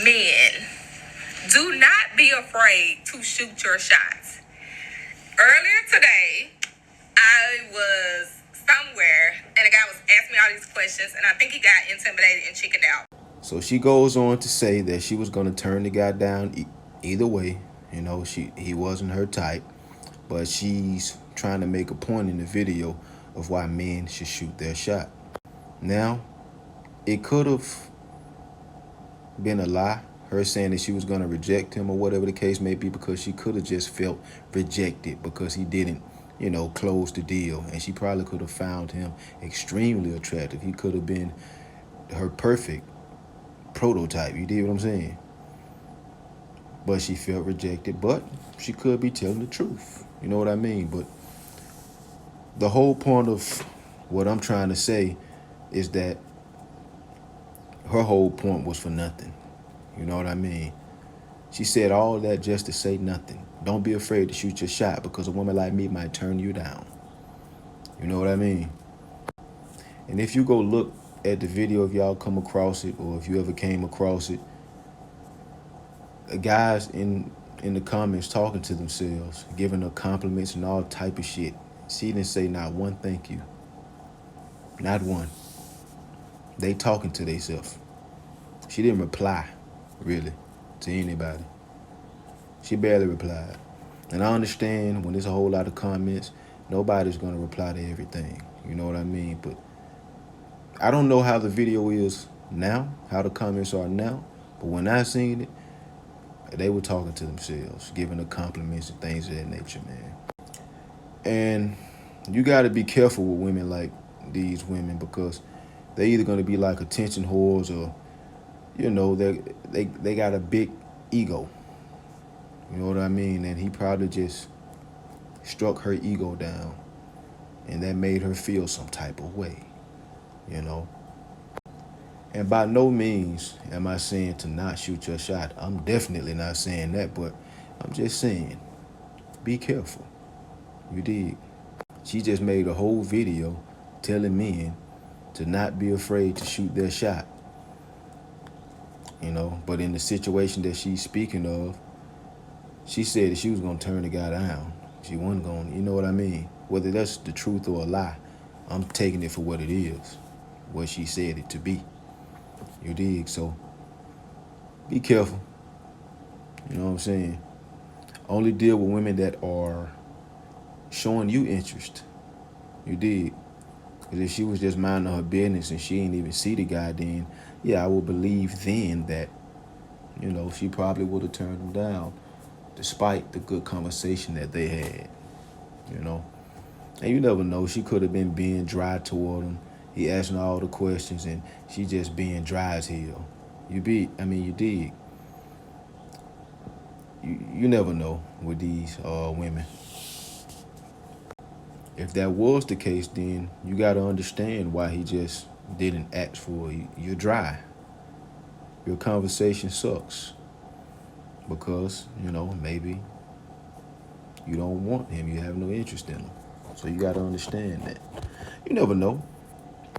Men, do not be afraid to shoot your shots. Earlier today, I was somewhere and a guy was asking me all these questions, and I think he got intimidated and chickened out. So she goes on to say that she was going to turn the guy down either way. You know, he wasn't her type, but she's trying to make a point in the video of why men should shoot their shot. Now, it could have been a lie, her saying that she was going to reject him or whatever the case may be, because she could have just felt rejected because he didn't, close the deal. And she probably could have found him extremely attractive. He could have been her perfect prototype. You dig what I'm saying? But she felt rejected. But she could be telling the truth. You know what I mean? But the whole point of what I'm trying to say is that her whole point was for nothing. You know what I mean? She said all that just to say nothing. Don't be afraid to shoot your shot because a woman like me might turn you down. You know what I mean? And if you go look at the video, if y'all come across it, or if you ever came across it, guys in the comments talking to themselves, giving her compliments and all type of shit. She didn't say not one thank you. Not one. They talking to themselves. She didn't reply, really, to anybody. She barely replied. And I understand when there's a whole lot of comments, nobody's going to reply to everything. You know what I mean? But I don't know how the video is now, how the comments are now. But when I seen it, they were talking to themselves, giving her compliments and things of that nature, man. And you got to be careful with women like these women, because they either going to be like attention whores, or they got a big ego. You know what I mean? And he probably just struck her ego down, and that made her feel some type of way, you know. And by no means am I saying to not shoot your shot. I'm definitely not saying that, but I'm just saying, be careful. You dig? She just made a whole video telling men to not be afraid to shoot their shot. You know, but in the situation that she's speaking of, she said that she was going to turn the guy down. She wasn't going to, you know what I mean? Whether that's the truth or a lie, I'm taking it for what it is, what she said it to be. You dig? So be careful. You know what I'm saying? Only deal with women that are showing you interest. You dig? Because if she was just minding her business and she ain't even see the guy, then yeah, I would believe then that, she probably would have turned him down, despite the good conversation that they had. You know? And you never know. She could have been being dry toward him. He asking all the questions and she just being dry as hell. You dig. You never know with these women. If that was the case, then you got to understand why he just didn't ask for you. You're dry. Your conversation sucks. Because, maybe you don't want him. You have no interest in him. So you got to understand that. You never know.